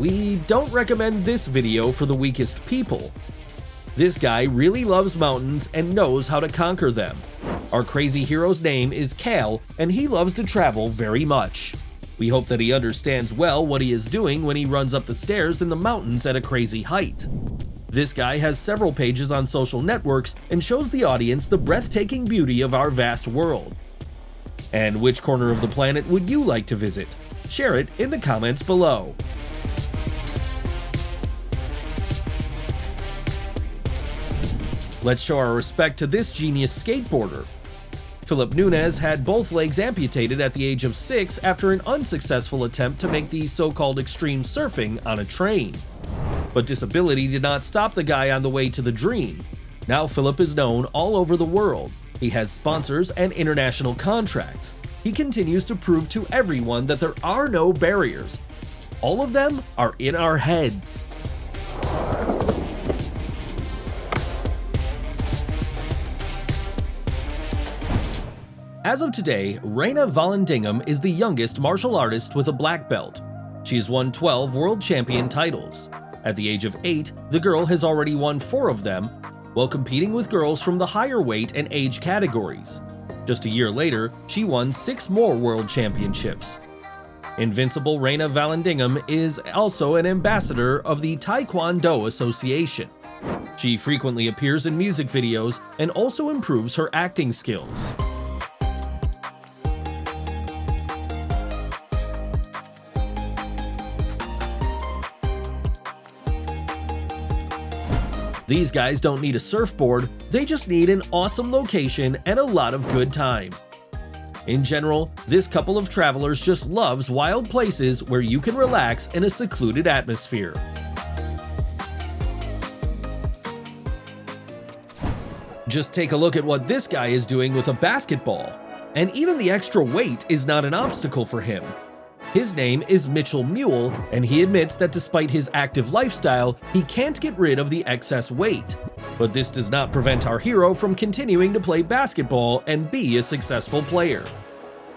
we don't recommend this video for the weakest people. This guy really loves mountains and knows how to conquer them. Our crazy hero's name is Cal, and he loves to travel very much. We hope that he understands well what he is doing when he runs up the stairs in the mountains at a crazy height. This guy has several pages on social networks and shows the audience the breathtaking beauty of our vast world. And which corner of the planet would you like to visit? Share it in the comments below. Let's show our respect to this genius skateboarder. Philip Nunes had both legs amputated at the age of 6 after an unsuccessful attempt to make the so-called extreme surfing on a train. But disability did not stop the guy on the way to the dream. Now Philip is known all over the world. He has sponsors and international contracts. He continues to prove to everyone that there are no barriers. All of them are in our heads. As of today, Reyna Valendingham is the youngest martial artist with a black belt. She has won 12 world champion titles. At the age of 8, the girl has already won 4 of them, while competing with girls from the higher weight and age categories. Just a year later, she won 6 more world championships. Invincible Reyna Valendingham is also an ambassador of the Taekwondo Association. She frequently appears in music videos and also improves her acting skills. These guys don't need a surfboard, they just need an awesome location and a lot of good time. In general, this couple of travelers just loves wild places where you can relax in a secluded atmosphere. Just take a look at what this guy is doing with a basketball. And even the extra weight is not an obstacle for him. His name is Mule, and he admits that despite his active lifestyle, he can't get rid of the excess weight. But this does not prevent our hero from continuing to play basketball and be a successful player.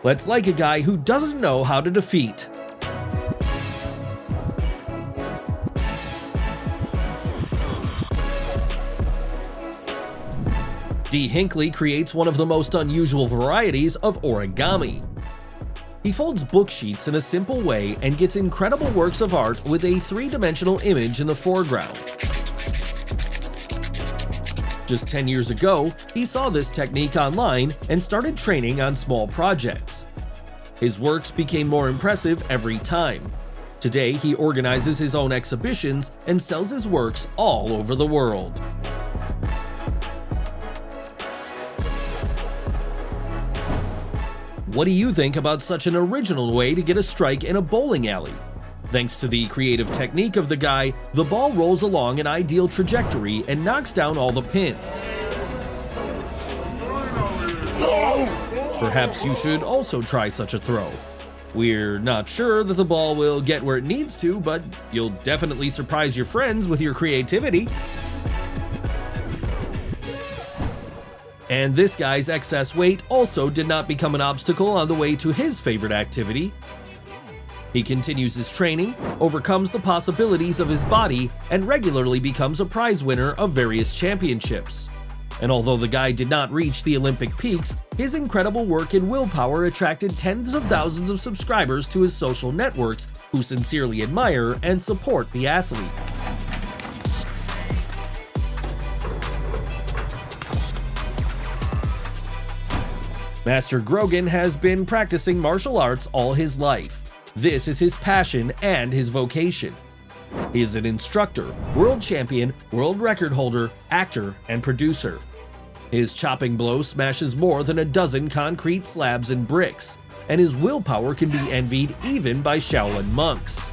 Let's like a guy who doesn't know how to defeat. D. Hinckley creates one of the most unusual varieties of origami. He folds book sheets in a simple way and gets incredible works of art with a 3-dimensional image in the foreground. Just 10 years ago, he saw this technique online and started training on small projects. His works became more impressive every time. Today, he organizes his own exhibitions and sells his works all over the world. What do you think about such an original way to get a strike in a bowling alley? Thanks to the creative technique of the guy, the ball rolls along an ideal trajectory and knocks down all the pins. Perhaps you should also try such a throw. We're not sure that the ball will get where it needs to, but you'll definitely surprise your friends with your creativity. And this guy's excess weight also did not become an obstacle on the way to his favorite activity. He continues his training, overcomes the possibilities of his body, and regularly becomes a prize winner of various championships. And although the guy did not reach the Olympic peaks, his incredible work and willpower attracted tens of thousands of subscribers to his social networks who sincerely admire and support the athlete. Master Grogan has been practicing martial arts all his life. This is his passion and his vocation. He is an instructor, world champion, world record holder, actor, and producer. His chopping blow smashes more than a dozen concrete slabs and bricks, and his willpower can be envied even by Shaolin monks.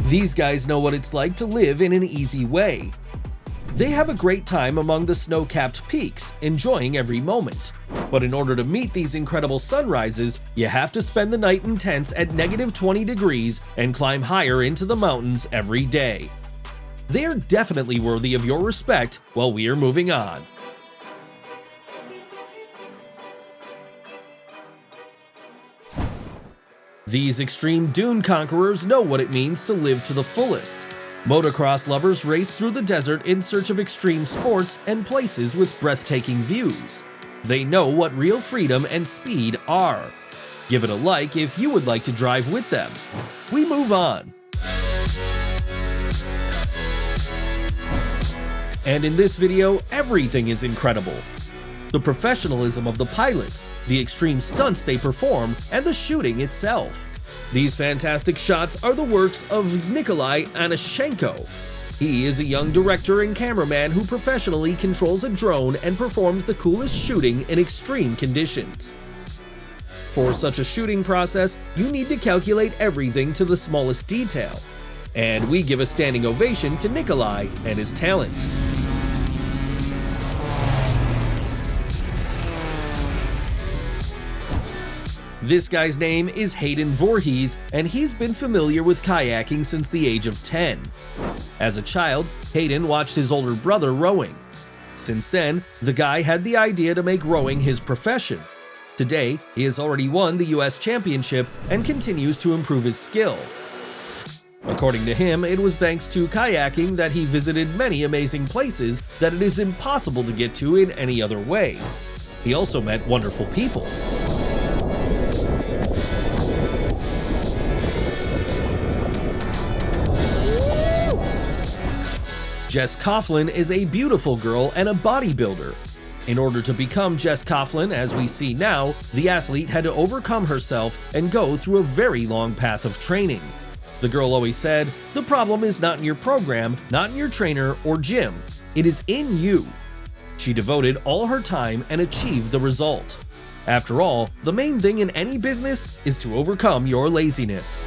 These guys know what it's like to live in an easy way. They have a great time among the Snowcapped Peaks, enjoying every moment. But in order to meet these incredible sunrises, you have to spend the night in tents at -20 degrees and climb higher into the mountains every day. They are definitely worthy of your respect while we are moving on. These extreme Dune Conquerors know what it means to live to the fullest. Motocross lovers race through the desert in search of extreme sports and places with breathtaking views. They know what real freedom and speed are. Give it a like if you would like to drive with them. We move on. And in this video, everything is incredible. The professionalism of the pilots, the extreme stunts they perform, and the shooting itself. These fantastic shots are the works of Nikolai Anashenko. He is a young director and cameraman who professionally controls a drone and performs the coolest shooting in extreme conditions. For such a shooting process, you need to calculate everything to the smallest detail. And we give a standing ovation to Nikolai and his talent. This guy's name is Hayden Voorhees, and he's been familiar with kayaking since the age of 10. As a child, Hayden watched his older brother rowing. Since then, the guy had the idea to make rowing his profession. Today, he has already won the US Championship and continues to improve his skill. According to him, it was thanks to kayaking that he visited many amazing places that it is impossible to get to in any other way. He also met wonderful people. Jess Coughlin is a beautiful girl and a bodybuilder. In order to become Jess Coughlin, as we see now, the athlete had to overcome herself and go through a very long path of training. The girl always said, "The problem is not in your program, not in your trainer or gym. It is in you." She devoted all her time and achieved the result. After all, the main thing in any business is to overcome your laziness.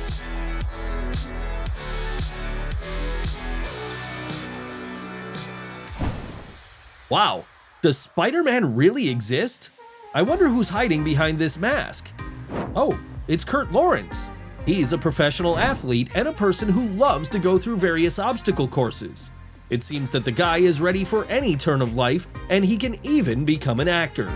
Wow, does Spider-Man really exist? I wonder who's hiding behind this mask. Oh, it's Kurt Lawrence. He's a professional athlete and a person who loves to go through various obstacle courses. It seems that the guy is ready for any turn of life, and he can even become an actor.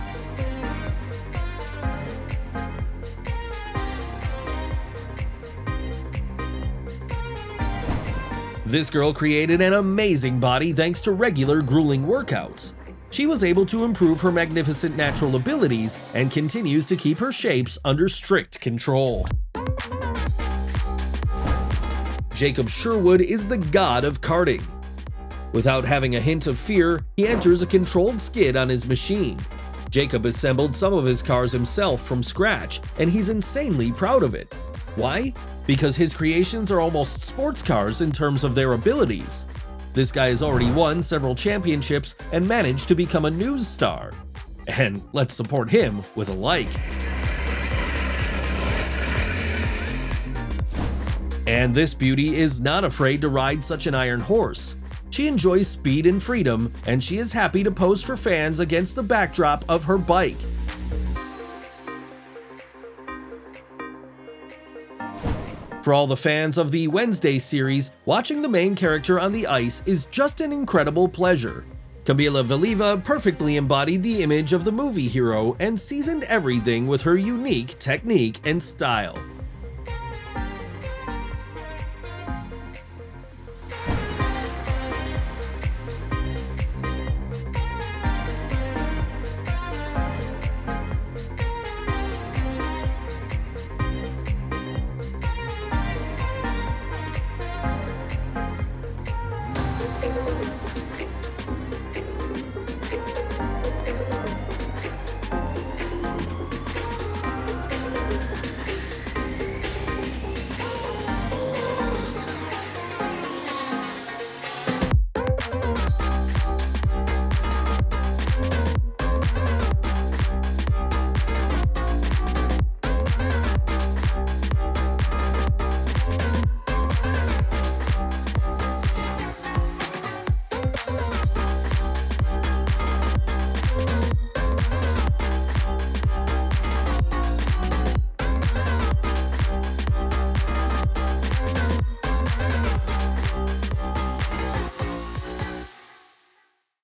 This girl created an amazing body thanks to regular grueling workouts. She was able to improve her magnificent natural abilities and continues to keep her shapes under strict control. Jacob Sherwood is the god of karting. Without having a hint of fear, he enters a controlled skid on his machine. Jacob assembled some of his cars himself from scratch, and he's insanely proud of it. Why? Because his creations are almost sports cars in terms of their abilities. This guy has already won several championships and managed to become a news star. And let's support him with a like. And this beauty is not afraid to ride such an iron horse. She enjoys speed and freedom, and she is happy to pose for fans against the backdrop of her bike. For all the fans of the Wednesday series, watching the main character on the ice is just an incredible pleasure. Kamila Valieva perfectly embodied the image of the movie hero and seasoned everything with her unique technique and style.